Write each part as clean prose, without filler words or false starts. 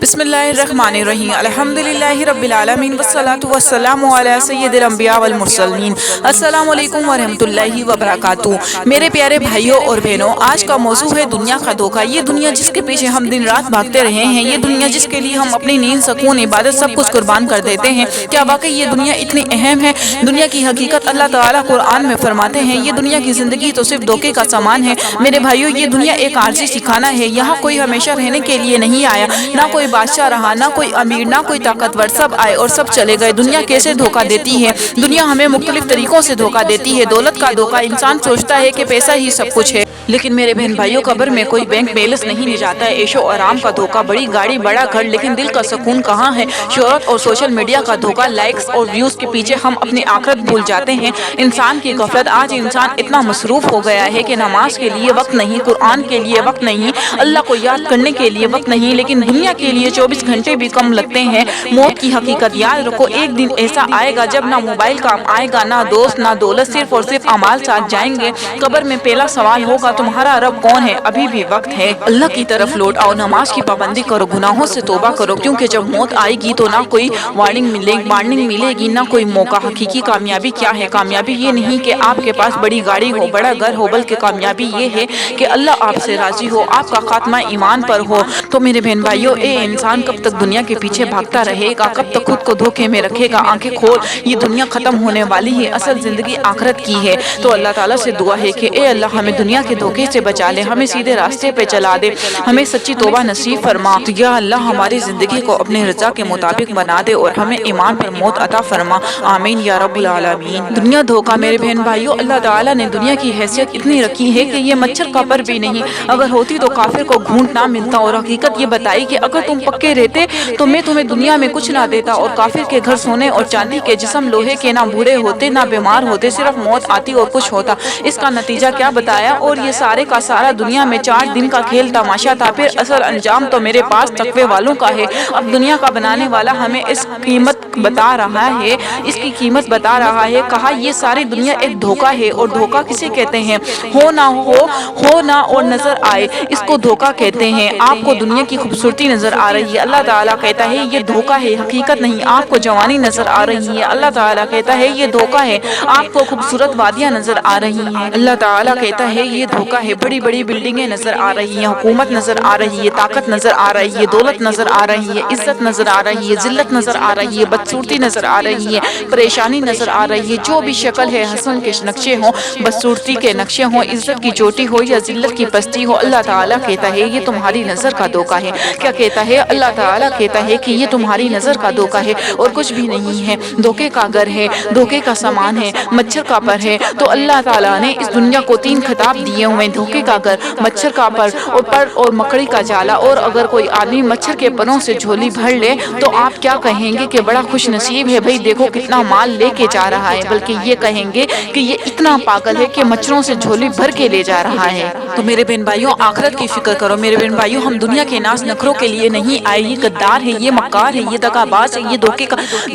بسم اللہ الرحمن الرحیم الحمدللہ رب العالمین والصلاة والسلام علی سید الانبیاء والمرسلین۔ السلام علیکم ورحمۃ اللہ وبرکاتہ۔ میرے پیارے بھائیوں اور بہنوں، آج کا موضوع ہے دنیا کا دھوکہ۔ یہ دنیا جس کے پیچھے ہم دن رات بھاگتے رہے ہیں، یہ دنیا جس کے لیے ہم اپنی نیند، سکون، عبادت سب کچھ قربان کر دیتے ہیں، کیا واقعی یہ دنیا اتنی اہم ہے؟ دنیا کی حقیقت اللہ تعالیٰ قرآن میں فرماتے ہیں، یہ دنیا کی زندگی تو صرف دھوکے کا سامان ہے۔ میرے بھائیوں، یہ دنیا ایک عارضی ٹھکانہ ہے، یہاں کوئی ہمیشہ رہنے کے لیے نہیں آیا، نہ کوئی بادشاہ رہا، نہ کوئی امیر، نہ کوئی طاقتور، سب آئے اور سب چلے گئے۔ دنیا کیسے دھوکہ دیتی ہے؟ دنیا ہمیں مختلف طریقوں سے دھوکہ دیتی ہے۔ دولت کا دھوکہ، انسان سوچتا ہے کہ پیسہ ہی سب کچھ ہے، لیکن میرے بہن بھائیوں، قبر میں کوئی بینک بیلنس نہیں لے جاتا ہے۔ عیش و آرام کا دھوکہ، بڑی گاڑی، بڑا گھر، لیکن دل کا سکون کہاں ہے؟ شہرت اور سوشل میڈیا کا دھوکہ، لائکس اور ویوز کے پیچھے ہم اپنی آخرت بھول جاتے ہیں۔ انسان کی غفلت، آج انسان اتنا مصروف ہو گیا ہے کہ نماز کے لیے وقت نہیں، قرآن کے لیے وقت نہیں، اللہ کو یاد کرنے کے لیے وقت نہیں، لیکن دنیا کے لیے 24 گھنٹے بھی کم لگتے ہیں۔ موت کی حقیقت یاد رکھو، ایک دن ایسا آئے گا جب نہ موبائل کام آئے گا، نہ دوست، نہ دولت، صرف اور صرف اعمال ساتھ جائیں گے۔ قبر میں پہلا سوال ہوگا، تمہارا رب کون ہے؟ ابھی بھی وقت ہے، اللہ کی طرف لوٹ آؤ، نماز کی پابندی کرو، گناہوں سے توبہ کرو، کیونکہ جب موت آئے گی تو نہ کوئی وارننگ ملے گی، نہ کوئی موقع۔ حقیقی کامیابی کیا ہے؟ کامیابی یہ نہیں کہ آپ کے پاس بڑی گاڑی ہو، بڑا گھر ہو، بلکہ کامیابی یہ ہے کہ اللہ آپ سے راضی ہو، آپ کا خاتمہ ایمان پر ہو۔ تو میرے بہن بھائیوں، اے انسان کب تک دنیا کے پیچھے بھاگتا رہے گا؟ کب تک خود کو دھوکے میں رکھے گا؟ آنکھیں کھول، یہ دنیا ختم ہونے والی ہے، اصل زندگی آخرت کی ہے۔ تو اللہ تعالیٰ سے دعا ہے کہ اے اللہ، ہمیں دنیا کے دھوکے سے بچا لے، ہمیں سیدھے راستے پہ چلا دے، ہمیں سچی توبہ نصیب فرما۔ تو یا اللہ، ہماری زندگی کو اپنے رضا کے مطابق بنا دے اور ہمیں ایمان پر موت عطا فرما، آمین یا رب العالمین۔ دنیا دھوکہ، میرے بہن بھائیوں، اللہ تعالیٰ نے دنیا کی حیثیت اتنی رکھی ہے کہ یہ مچھر کا پر بھی نہیں، اگر ہوتی تو کافر کو گھونٹ نہ ملتا، اور حقیقت یہ بتائی کہ اگر تم پکے رہتے تو میں تمہیں دنیا میں کچھ نہ دیتا، اور کافر کے گھر سونے اور چاندی کے، جسم لوہے کے، نہ بوڑھے ہوتے نہ بیمار ہوتے، صرف موت آتی اور کچھ ہوتا۔ اس کا نتیجہ کیا بتایا؟ اور یہ سارے کا سارا دنیا میں 4 دن کا کھیل تماشا تھا، پھر اصل انجام تو میرے پاس تقوی والوں کا ہے۔ اب دنیا کا بنانے والا ہمیں اس قیمت بتا رہا ہے، اس کی قیمت بتا رہا ہے، کہا یہ ساری دنیا ایک دھوکہ ہے۔ اور دھوکہ کسے کہتے ہیں؟ ہو نہ اور نظر آئے، اس کو دھوکہ کہتے ہیں۔ آپ کو دنیا کی خوبصورتی نظر آ رہی ہے، اللہ تعالیٰ کہتا ہے یہ دھوکہ ہے، حقیقت نہیں۔ آپ کو جوانی نظر آ رہی ہے، اللہ تعالیٰ کہتا ہے یہ دھوکہ ہے، آپ کو خوبصورت وادیاں نظر آ رہی ہیں، اللہ تعالیٰ کہتا ہے یہ دھوکہ ہے۔ بڑی بڑی بلڈنگیں نظر آ رہی ہیں، حکومت نظر آ رہی ہے، طاقت نظر آ رہی ہے، دولت نظر آ رہی ہے، عزت نظر آ رہی ہے، ذلت نظر آ رہی ہے، بدصورتی نظر آ رہی ہے، پریشانی نظر آ رہی ہے۔ جو بھی شکل ہے، حسن کے نقشے ہوں، بدصورتی کے نقشے ہوں، عزت کی چوٹی ہو یا ذلت کی پستی ہو، اللہ تعالیٰ کہتا ہے یہ تمہاری نظر کا دھوکہ ہے۔ کیا کہتا ہے؟ اللہ تعالیٰ کہتا ہے کہ یہ تمہاری نظر کا دھوکہ ہے اور کچھ بھی نہیں ہے۔ دھوکے کا گھر ہے، دھوکے کا سامان ہے، مچھر کا پر ہے۔ تو اللہ تعالیٰ نے اس دنیا کو 3 خطاب دیے ہوئے، دھوکے کا گھر، مچھر کا پر اور مکڑی کا جالا۔ اور اگر کوئی آدمی مچھر کے پروں سے جھولی بھر لے تو آپ کیا کہیں گے کہ بڑا خوش نصیب ہے بھائی، دیکھو کتنا مال لے کے جا رہا ہے، بلکہ یہ کہیں گے کہ یہ اتنا پاگل ہے کہ مچھروں سے جھولی بھر کے لے جا رہا ہے۔ تو میرے بہن بھائیوں، آخرت کی فکر کرو۔ میرے بہن بھائیوں، ہم دنیا کے ناز نخروں کے لیے نہیں آئے۔ یہ غدار ہے، یہ مکار ہے، یہ دغا باز ہے، یہ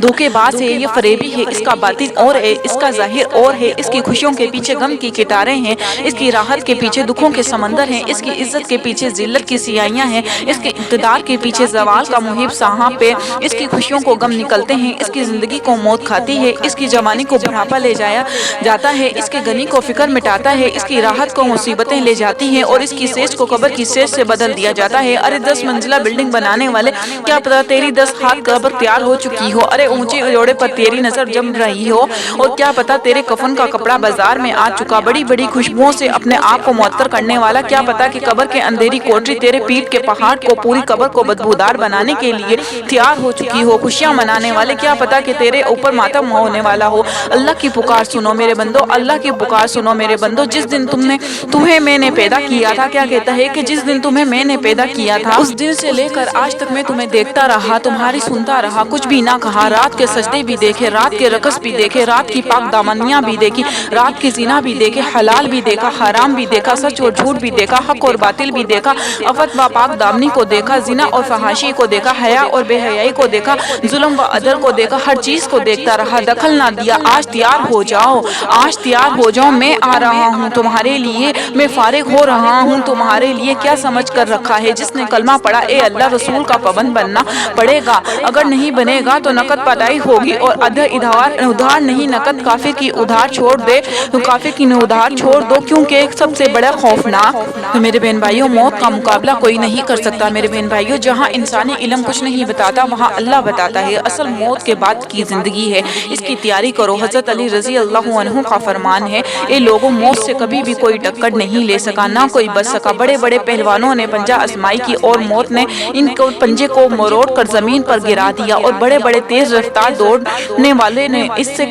دھوکے باز ہے، یہ فریبی ہے، اس کا باطن اور ہے، اس کا ظاہر اور ہے، اس کی خوشیوں کے پیچھے غم کی کٹاریں ہیں، اس کی راحت کے پیچھے دکھوں کے سمندر ہیں، اس کی عزت کے پیچھے ذلت کی سیاہیاں ہیں، اس کے اقتدار کے پیچھے زوال کا محیب سہاں پہ، اس کی خوشیوں کو غم نکلتے ہیں، اس کی زندگی کو موت کھاتی ہے، اس کی جوانی کو بڑھاپا لے جایا جاتا ہے، اس کے غنی کو فکر مٹاتا ہے، اس کی راحت کو مصیبتیں لے جاتی ہیں، اور اس کی سیج کو قبر کی سیج سے بدل دیا جاتا ہے۔ ارے 10 منزلہ بلڈنگ بنانے والے، کیا پتا تیری 10 ہاتھ قبر تیار ہو چکی ہو، ارے اونچے جوڑے پر تیری نظر جم رہی ہو، اور کیا پتا تیرے کفن کا کپڑا بازار میں آ چکا، بڑی بڑی خوشبوؤں سے اپنے آپ کو معطر کرنے والا، کیا پتا کہ قبر کے اندھیری کوٹری تیرے پیٹ کے پہاڑ کو، پوری قبر کو بدبودار بنانے کے لیے تیار ہو چکی ہو۔ خوشیاں منانے والے، کیا پتا کہ تیرے اوپر ماتم ہونے والا ہو۔ اللہ کی پکار سنو میرے بندو، اللہ کی پکار سنو میرے بندو۔ جس دن تمہیں میں نے پیدا کیا تھا، کیا کہتا ہے کہ جس دن تمہیں میں نے پیدا کیا تھا، اس دن سے لے کر آج تک میں تمہیں دیکھتا رہا، تمہاری سنتا رہا، کچھ بھی نہ کہا۔ رات کے سجدے بھی دیکھے، رات کے رقص بھی دیکھے، رات کی پاک دامنیاں بھی دیکھی، رات کی زنا بھی دیکھے، حلال بھی دیکھا، حرام بھی دیکھا، سچ اور جھوٹ بھی دیکھا، حق اور باطل بھی دیکھا، عفت و پاک دامنی کو دیکھا، زنا اور فحاشی کو دیکھا، حیا اور بے حیائی کو دیکھا، ظلم و عدل کو دیکھا، ہر چیز کو دیکھتا رہا، دخل نہ دیا۔ آج تیار ہو جاؤ، آج تیار ہو جاؤ، میں آ رہا ہوں تمہارے لیے، میں فارغ ہو رہا ہوں تمہارے لیے۔ کیا سمجھ کر رکھا ہے؟ جس نے کلمہ پڑھا اے اللہ رسول کا پابند بننا پڑے گا، اگر نہیں بنے گا تو نقد پدائی ہوگی اور ادھار نہیں نقد کافر کی ادھار چھوڑ دے، کافر کی ادھار چھوڑ دو، کیونکہ سب سے بڑا خوفناک تو میرے بہن بھائیوں موت کا مقابلہ کوئی نہیں کر سکتا۔ میرے بہن بھائیوں جہاں انسانی علم کچھ نہیں بتاتا وہاں اللہ بتاتا ہے، اصل موت کے بعد کی زندگی ہے، اس کی تیاری کرو۔ حضرت علی رضی اللہ عنہ کا فرمان ہے، اے لوگوں موت سے کبھی بھی کوئی ٹکر نہیں لے سکا، نہ کوئی بچ سکا۔ بڑے بڑے پہلوانوں نے پنجہ آزمائی کی اور موت نے ان کو پنجے کو مروڑ کر زمین پر گرا دیا، اور بڑے بڑے تیز رفتار دوڑنے والے نے اس سے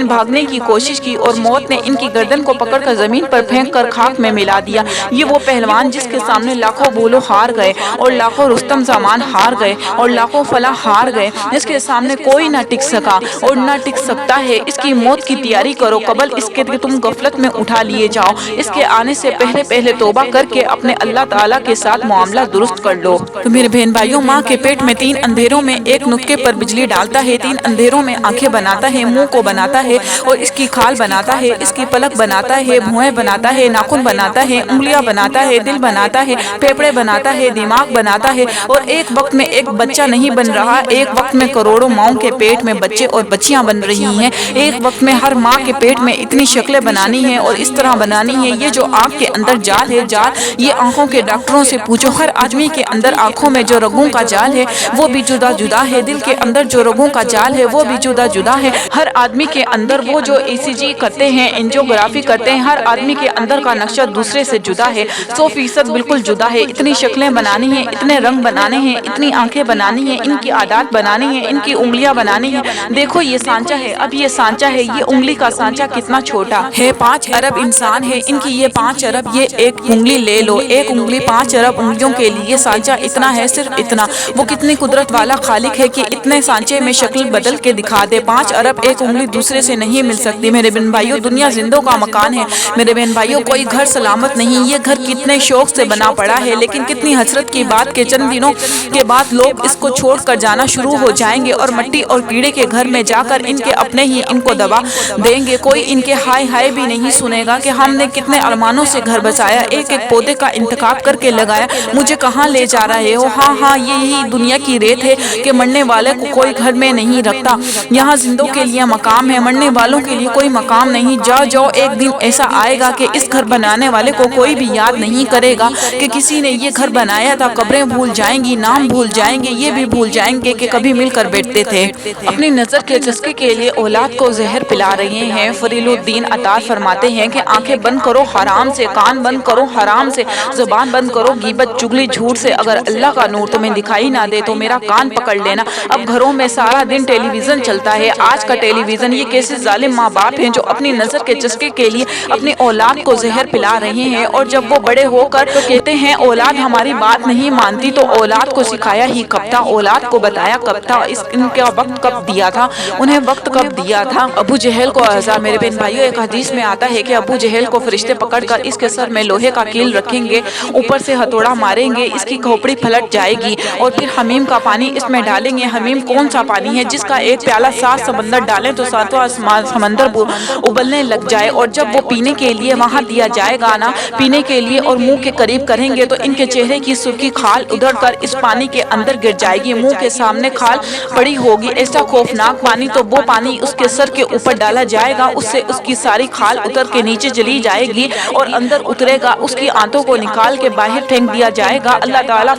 بھاگنے کی کوشش کی اور موت نے ان کی گردن کو پکڑ کر زمین پر پھینک کر خاک میں ملا دیا۔ یہ وہ پہلوان جس کے سامنے لاکھوں بولو ہار گئے اور لاکھوں رستم زمان ہار گئے اور لاکھوں فلاح ہار گئے، اس کے سامنے کوئی نہ ٹک سکا اور نہ ٹک سکتا ہے۔ اس کی موت کی تیاری کرو قبل اس کے تم غفلت میں اٹھا لیے جاؤ، اس کے آنے سے پہلے توبہ کر کے اپنے اللہ تعالیٰ کے ساتھ معاملہ درست کر لو۔ تو میرے بہن بھائیوں ماں کے پیٹ میں 3 اندھیروں میں ایک نطفے پر بجلی ڈالتا ہے، 3 اندھیروں میں آنکھیں بناتا ہے، منہ کو بناتا ہے اور اس کی کھال بناتا ہے، اس کی پلک بناتا ہے، بھویں بناتا ہے، ناخن بناتا ہے، انگلیاں بناتا ہے، دل بناتا ہے، پھیپھڑے بناتا ہے، دماغ بناتا ہے، اور ایک وقت میں ایک بچہ نہیں بن رہا، ایک وقت میں کروڑوں ماؤں کے پیٹ میں بچے اور بچیاں بن رہی ہیں، ایک وقت میں ہر ماں کے پیٹ میں اتنی شکلیں بنانی ہیں اور اس طرح بنانی ہے۔ یہ جو آنکھ کے اندر جال ہے، یہ آنکھوں کے ڈاکٹروں سے پوچھو، ہر آدمی کے اندر آنکھوں میں جو رگوں کا جال ہے وہ بھی جدا جدا ہے، دل کے اندر جو رگوں کا جال ہے وہ بھی جدا جدا ہے، ہر آدمی کے اندر وہ جو ECG کرتے ہیں، انجیوگرافی کرتے ہیں، ہر آدمی کے اندر کا نقشہ دوسرے سے جدا ہے، 100% بالکل جدا ہے۔ اتنی شکلیں بنانی ہیں، اتنے رنگ بنانے ہیں، اتنی آنکھیں بنانی ہیں، ان کی عادات بنانی ہیں، ان کی انگلیاں بنانی ہیں۔ دیکھو یہ سانچہ ہے، اب یہ سانچہ ہے، یہ انگلی کا سانچہ کتنا چھوٹا ہے، 5 ارب انسان ہے، ان کی یہ 5 ارب، یہ ایک انگلی لے لو، ایک انگلی 5 ارب انگلیوں کے لیے سانچہ اتنا ہے، صرف اتنا۔ وہ کتنی قدرت والا خالق ہے کہ اتنے سانچے میں شکل بدل کے دکھا دے، 5 ارب ایک انگلی دوسرے سے نہیں مل سکتی۔ میرے بہن بھائیوں دنیا زندوں کا مکان ہے، میرے بہن بھائیوں کوئی گھر سلامت نہیں، یہ گھر کتنے شوق سے بنا پڑا ہے، لیکن کتنی حسرت کی بات کہ چند دنوں کے بعد لوگ اس کو چھوڑ کر جانا شروع ہو جائیں گے اور مٹی اور کیڑے کے گھر میں جا کر ان کے اپنے ہی ان کو دبا دیں گے، کوئی ان کے ہائے ہائے بھی نہیں سنے گا کہ ہم نے کتنے ارمانوں سے گھر بسایا، ایک ایک پودے کا انتخاب کر کے لگایا، مجھے کہاں لے جا رہے ہو؟ ہاں یہی دنیا کی ریت ہے کہ مرنے والے کو کوئی گھر میں نہیں رکھتا، یہاں زندوں کے لیے مقام ہے، مرنے والوں کے لیے کوئی مقام نہیں۔ جاؤ ایک دن ایسا آئے گا کہ اس گھر بنانے والے کو کوئی بھی یاد نہیں کرے گا کہ کسی نے یہ گھر بنایا تھا، قبریں بھول جائیں گی، نام بھول جائیں گے، یہ بھی بھول جائیں گے کہ کبھی مل کر بیٹھتے تھے۔ اپنی نظر کے چسکے کے لیے اولاد کو زہر پلا رہے ہیں۔ فریل الدین عطار فرماتے ہیں کہ آنکھیں بند کرو حرام سے، کان بند کرو حرام سے، زبان بند کرو غیبت چغلی جھوٹ سے، اگر اللہ کا نور تمہیں دکھائی نہ دے تو میرا کان پکڑ لینا۔ اب گھروں میں سارا دن ٹیلی ویژن چلتا ہے، آج کا ٹیلی ویژن، یہ کیسے ظالم ماں باپ ہیں جو اپنی نظر کے چسکے کے لیے اپنی اولاد کو زہر پلا رہے ہیں، اور جب وہ بڑے ہو کر تو کہتے ہیں اولاد ہماری بات نہیں مانتی، تو اولاد کو سکھایا ہی کب تھا، اولاد کو بتایا کب تھا، ان کا وقت کب دیا تھا، انہیں وقت کب دیا تھا۔ ابو جہل کو عذاب، میرے بہن بھائیوں ایک حدیث میں آتا ہے کہ ابو جہل کو فرشتے پکڑ کر اس کے سر میں لوہے کا کیل رکھیں گے، اوپر سے ہتھوڑا ماریں گے، اس کی کھوپڑی پھلٹ جائے گی، اور پھر حمیم کا پانی اس میں ڈالیں گے۔ حمیم کون سا پانی ہے؟ جس کا ایک پیالہ 7 سمندر ڈالیں تو 7واں سمندر ابلنے لگ جائے، اور جب وہ پینے کے لیے وہاں دیا جائے گا نا، پینے کے لیے، اور منہ کے قریب کریں گے تو ان کے چہرے کی سرخی کھال ادھر کر اس پانی کے اندر گر جائے گی، منہ کے سامنے کھال پڑی ہوگی، ایسا خوفناک پانی۔ تو وہ پانی اس کے سر کے اوپر ڈالا جائے گا، اس سے اس کی ساری کھال اتر کے نیچے چلی جائے گی اور اندر اترے گا، اس کی آنتوں کو نکال کے باہر پھینک دیا جائے گا۔ اللہ تعالیٰ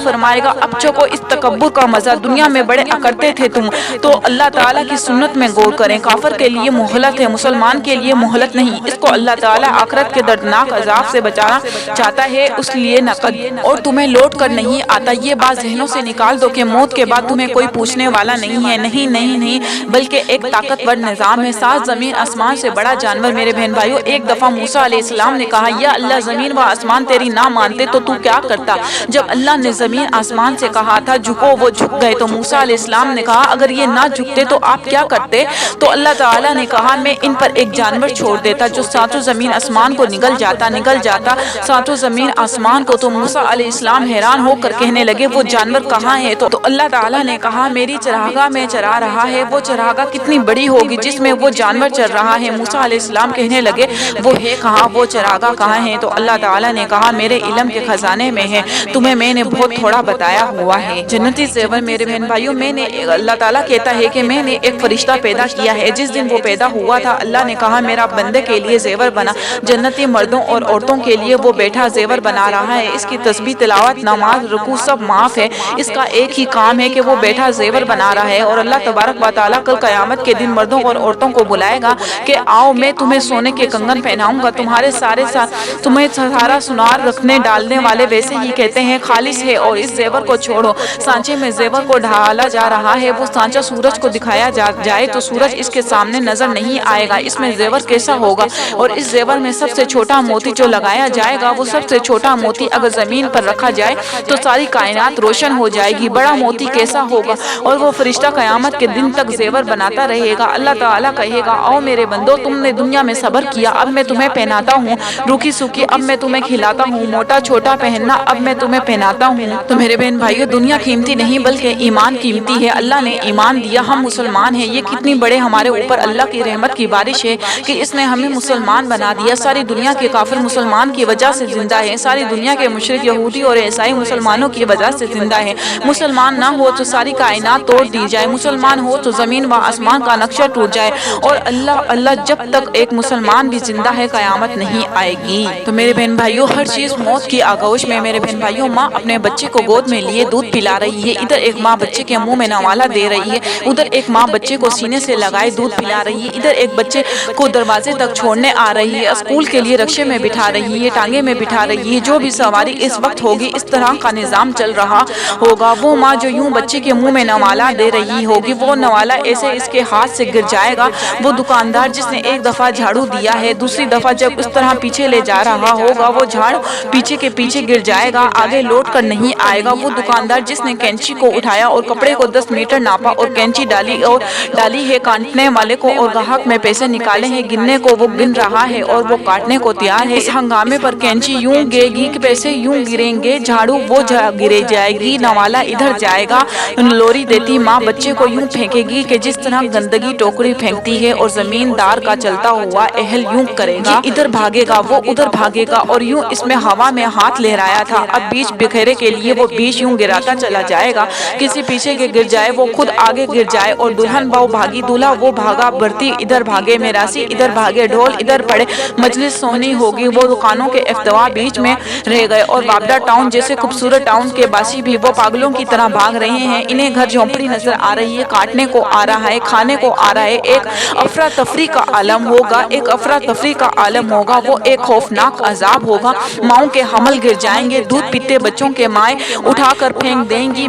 فرمائے گا اب چکو اس تکبر کا مزہ، دنیا میں بڑے اکڑتے تھے تم، تو اللہ تعالیٰ کی سنت میں غور کریں، کافر کے لیے مہلت ہے، مسلمان کے لیے مہلت نہیں، اس کو اللہ تعالیٰ آخرت کے دردناک عذاب سے بچانا چاہتا ہے، اس لیے نقد اور تمہیں لوٹ کر نہیں آتا۔ یہ بات ذہنوں سے نکال دو کہ موت کے بعد تمہیں کوئی پوچھنے والا نہیں ہے، نہیں، بلکہ ایک طاقتور نظام ہے، 7 زمین آسمان سے بڑا جانور۔ میرے بہن بھائیوں ایک دفعہ موسیٰ علیہ السلام نے کہا یا اللہ زمین و آسمان تیری نہ مانتے تو تو کیا کرتا؟ جب اللہ نے زمین آسمان سے کہا تھا جھکو، وہ جھک گئے، تو موسیٰ علیہ السلام نے کہا اگر یہ نہ جھکتے تو آپ کیا کرتے؟ تو اللہ تعالیٰ نے کہا میں ان پر ایک جانور چھوڑ دیتا جو 7 زمین آسمان کو نگل جاتا 7 زمین آسمان کو۔ تو موسیٰ علیہ السلام حیران ہو کر کہنے لگے وہ جانور کہاں ہے؟ تو اللہ تعالیٰ نے کہا میری چراگاہ میں چرا رہا ہے۔ وہ چراگاہ کتنی بڑی ہوگی جس میں وہ جانور چر رہا ہے؟ موسیٰ علیہ السلام کہنے لگے وہ ہے کہاں، وہ چراگاہ کہاں ہے؟ تو اللہ تعالیٰ نے کہا میرے علم کے خزانے میں ہیں تمہیں میں نے بہت تھوڑا بتایا ہوا ہے۔ جنتی زیور میرے بہن بھائیوں، میں نے اللہ تعالیٰ کہتا ہے کہ میں نے ایک فرشتہ پیدا کیا ہے۔ جس دن وہ پیدا ہوا تھا اللہ نے کہا میرا بندے کے لیے زیور بنا، جنتی مردوں اور عورتوں کے لیے وہ بیٹھا زیور بنا رہا ہے۔ اس کی تسبیح، تلاوت، نماز، رکوع سب معاف ہے۔ اس کا ایک ہی کام ہے کہ وہ بیٹھا زیور بنا رہا ہے۔ اور اللہ تبارک و تعالیٰ کل قیامت کے دن مردوں اور عورتوں کو بلائے گا کہ آؤ میں تمہیں سونے کے کنگن پہناؤں گا، تمہارے سارے تمہیں سارا سنار رکھنے ڈالنے والے ویسے ہی کہتے ہیں خالص ہے اور اس زیور کو چھوڑو۔ سانچے میں زیور کو ڈھالا جا رہا ہے، وہ سانچہ سورج کو دکھایا جائے تو سورج اس کے سامنے نظر نہیں آئے گا۔ اس میں زیور کیسا ہوگا؟ اور اس زیور میں سب سے چھوٹا موتی جو لگایا جائے گا، وہ سب سے چھوٹا موتی اگر زمین پر رکھا جائے تو ساری کائنات روشن ہو جائے گی۔ بڑا موتی کیسا ہوگا؟ اور وہ فرشتہ قیامت کے دن تک زیور بناتا رہے گا۔ اللہ تعالیٰ کہے گا آؤ میرے بندو، تم نے دنیا میں صبر کیا، اب میں تمہیں پہناتا ہوں، روکھی سوکھی اب میں تمہیں کھلاتا ہوں، موٹا چھوٹا پہننا اب میں تمہیں پہناتا ہوں۔ تو میرے بہن بھائیو، دنیا قیمتی نہیں بلکہ ایمان قیمتی ہے۔ اللہ نے ایمان دیا، ہم مسلمان ہیں۔ یہ کتنی بڑے ہمارے اوپر اللہ کی رحمت کی بارش ہے کہ اس نے ہمیں مسلمان بنا دیا۔ ساری دنیا کے کافر مسلمان کی وجہ سے زندہ ہیں، ساری دنیا کے مشرک یہودی اور عیسائی مسلمانوں کی وجہ سے زندہ ہیں۔ مسلمان نہ ہو تو ساری کائنات توڑ دی جائے، مسلمان ہو تو زمین و آسمان کا نقشہ ٹوٹ جائے، اور اللہ جب تک ایک مسلمان بھی زندہ ہے قیامت نہیں آئے گی۔ تو میرے بہن بھائیوں، ہر چیز موت کی آغوش میں میرے بہن بھائیوں، ماں اپنے بچے کو گود میں لیے دودھ پلا رہی ہے، ادھر ایک ماں بچے کے منہ میں نوالا دے رہی ہے، ادھر ایک ماں بچے کو سینے سے لگائے دودھ پلا رہی ہے، ادھر ایک بچے کو دروازے تک چھوڑنے آ رہی ہے، اسکول کے لیے رکشے میں بٹھا رہی ہے، ٹانگے میں بٹھا رہی ہے، جو بھی سواری اس وقت ہوگی اس طرح کا نظام چل رہا ہوگا۔ وہ ماں جو یوں بچے کے منہ میں نوالا دے رہی ہوگی، وہ نوالا ایسے اس کے ہاتھ سے گر جائے گا۔ وہ دکاندار جس نے ایک دفعہ جھاڑو دیا ہے، دوسری دفعہ جب اس طرح پیچھے لے جا رہا ہوگا، وہ جھاڑو پیچھے کے پیچھے گر جائے گا، آگے لوٹ کر نہیں آئے گا۔ وہ دکاندار جس نے کینچی کو اٹھایا اور کپڑے کو 10 میٹر ناپا اور کینچی ڈالی ہے کاٹنے والے کو، اور گاہک میں پیسے نکالے ہیں گننے کو، وہ گن رہا ہے اور وہ کاٹنے کو تیار ہے۔ اس ہنگامے پر کینچی یوں گے گی کہ پیسے یوں گریں گے، جھاڑو وہ گرے جائے گی، نوالا ادھر جائے گا۔ لوری دیتی ماں بچے کو یوں پھینکے گی کہ جس طرح گندگی ٹوکری پھینکتی ہے، اور زمیندار کا چلتا ہوا اہل یوں کرے گا، یہ ادھر بھاگے گا وہ ادھر بھاگے گا، اور یوں اس میں ہوا میں ہاتھ لہرایا تھا۔ اب بیچ بکھیرے کے لیے وہ بیچ یوں گراتا چلا جائے گا، کسی پیچھے کے گر جائے وہ خود آگے گر جائے، اور دلہن بہو بھاگی دولہا وہ بھاگا، برتی ادھر بھاگے میراثی ادھر بھاگے، ڈھول ادھر پڑے، مجلس سونی ہوگی، وہ دکانوں کے افتوا بیچ میں رہ گئے، اور بابڈا ٹاؤن جیسے خوبصورت ٹاؤن کے باسی بھی وہ پاگلوں کی طرح بھاگ رہے ہیں۔ انہیں گھر جھونپڑی نظر آ رہی ہے، کاٹنے کو آ رہا ہے، کھانے کو آ رہا ہے، ایک افراتفری کا عالم ہوگا، ایک افراتفری کا عالم ہوگا، وہ ایک خوفناک عذاب ہوگا۔ ماؤں کے حمل گر جائیں گے، دودھ پیتے بچوں کے مائیں اٹھا کر پھینک دیں گی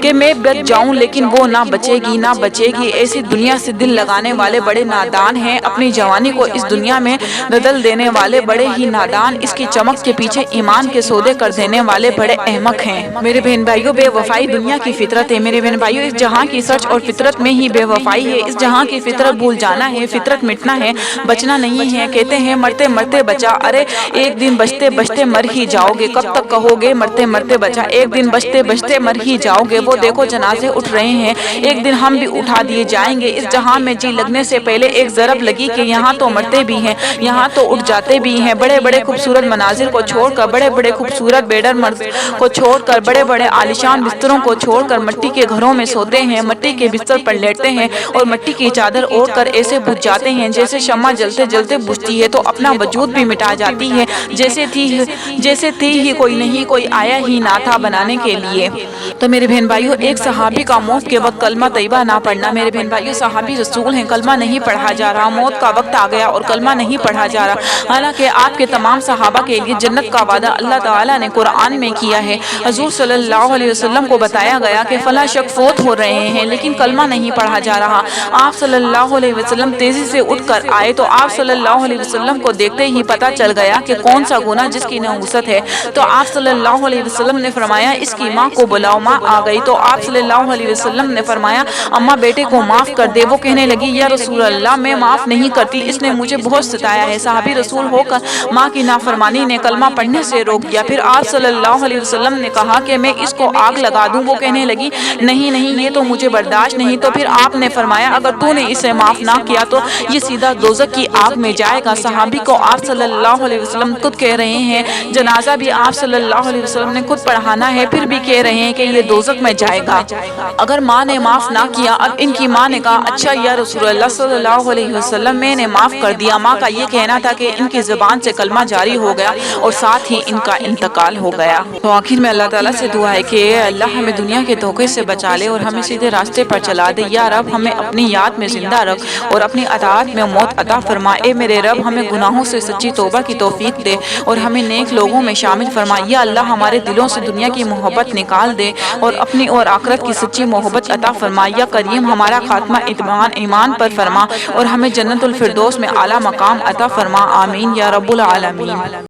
کہ میں بچ جاؤں، لیکن وہ نہ بچے گی نہ بچے گی۔ ایسی دنیا سے دل لگانے والے بڑے نادان ہیں، اپنی جوانی کو اس دنیا میں بدل دینے والے بڑے ہی نادان، اس کی چمک کے پیچھے ایمان کے سودے کر دینے والے بڑے احمق ہیں۔ میرے بہن بھائیوں، بے وفائی دنیا کی فطرت ہے۔ میرے بہن بھائیوں، اس جہاں کی سچ اور فطرت میں ہی بے وفائی ہے۔ اس جہاں کی فطرت بھول جانا ہے، فطرت مٹنا ہے، بچنا نہیں ہے۔ کہتے ہیں مرتے مرتے بچا، ارے ایک دن بچتے بچتے مر ہی جاؤ گے، کب تک کہو گے مرتے مرتے بچا، ایک دن بچتے بچتے مر ہی جاؤ گے۔ وہ دیکھو جنازے اٹھ رہے ہیں، ایک دن ہم بھی اٹھا دیے جائیں گے۔ اس جہاں میں جی لگنے سے پہلے ایک ضرب لگی کہ یہاں تو مرتے بھی ہیں، یہاں تو اٹھ جاتے بھی ہیں۔ بڑے بڑے خوبصورت مناظر کو چھوڑ کر، بڑے بڑے خوبصورت بیڈر مرد کو چھوڑ کر، بڑے بڑے عالیشان بستروں کو چھوڑ کر مٹی کے گھروں میں سوتے ہیں، مٹی کے بستر پر لیٹتے ہیں، اور مٹی کی چادر اوڑھ کر ایسے بجھ جاتے ہیں جیسے شمع جلتے جلتے بجھتی ہے تو اپنا وجود بھی مٹا جاتی ہے، جیسے تھی ہی کوئی نہیں، کوئی آیا ہی نہ تھا بنانے کے لیے۔ تو میرے بہن بھائیوں، ایک صحابی کا موت کے وقت کلمہ طیبہ نہ پڑھنا، میرے بہن بھائیوں صحابی رسول ہیں، کلمہ نہیں پڑھا جا رہا، موت کا وقت آ گیا اور کلمہ نہیں پڑھا جا رہا، حالانکہ آپ کے تمام صحابہ کے لیے جنت کا وعدہ اللہ تعالیٰ نے قرآن میں کیا ہے۔ حضور صلی اللہ علیہ وسلم کو بتایا گیا کہ فلاں شخص فوت ہو رہے ہیں لیکن کلمہ نہیں پڑھا جا رہا۔ آپ صلی اللہ علیہ وسلم تیزی سے اٹھ کر آئے تو آپ صلی اللہ علیہ وسلم کو دیکھتے ہی پتہ چل گیا کہ کون سا گناہ جس کی نحوست ہے، تو آپ صلی اللہ علیہ وسلم نے فرمایا اس کی ماں کو بلاؤ۔ ماں آ گئی تو آپ صلی اللہ علیہ وسلم نے فرمایا اماں بیٹے کو معاف کر دے۔ وہ کہنے لگی یا رسول اللہ میں معاف نہیں کرتی، اس نے مجھے بہت ستایا ہے۔ صحابی رسول ہو کر ماں کی نافرمانی نے کلمہ پڑھنے سے روک دیا۔ پھر آپ صلی اللہ علیہ وسلم نے کہا کہ میں اس کو آگ لگا دوں۔ وہ کہنے لگی نہیں نہیں، یہ تو مجھے برداشت نہیں۔ تو پھر آپ نے فرمایا اگر تو نے اسے معاف نہ کیا تو یہ سیدھا دوزخ کی آگ میں جائے گا۔ صحابی کو آپ صلی اللہ علیہ وسلم خود کہہ رہے ہیں، جنازہ بھی آپ صلی اللہ علیہ وسلم نے خود پڑھانا ہے، پھر بھی کہہ رہے ہیں کہ یہ دوزخ میں جائے گا۔ اگر ماں نے معاف نہ کیا، اب ان کی ماں نے کہا اچھا یا رسول اللہ صلی اللہ علیہ وسلم میں نے معاف کر دیا۔ ماں کا یہ کہنا تھا کہ ان کی زبان سے کلمہ جاری ہو گیا اور ساتھ ہی ان کا انتقال ہو گیا۔ تو آخر میں اللہ تعالیٰ سے دعا ہے کہ اے اللہ ہمیں دنیا کے دھوکے سے بچا لے اور ہمیں سیدھے راستے پر چلا دے۔ یا رب ہمیں اپنی یاد میں زندہ رکھ اور اپنی اطاعت میں موت عطا فرما۔ اے میرے رب ہمیں گناہوں سے سچی توبہ کی توفیق دے اور ہمیں نیک لوگوں میں شامل فرما۔ یا اللہ ہمارے دلوں سے دنیا کی محبت نکال دے اور اپنی اور آخرت کی سچی محبت عطا فرما۔ یا کریم ہمارا خاتمہ ایمان پر فرما اور ہمیں جنت الفردوس میں اعلیٰ مقام عطا فرما۔ آمین یا رب العالمین۔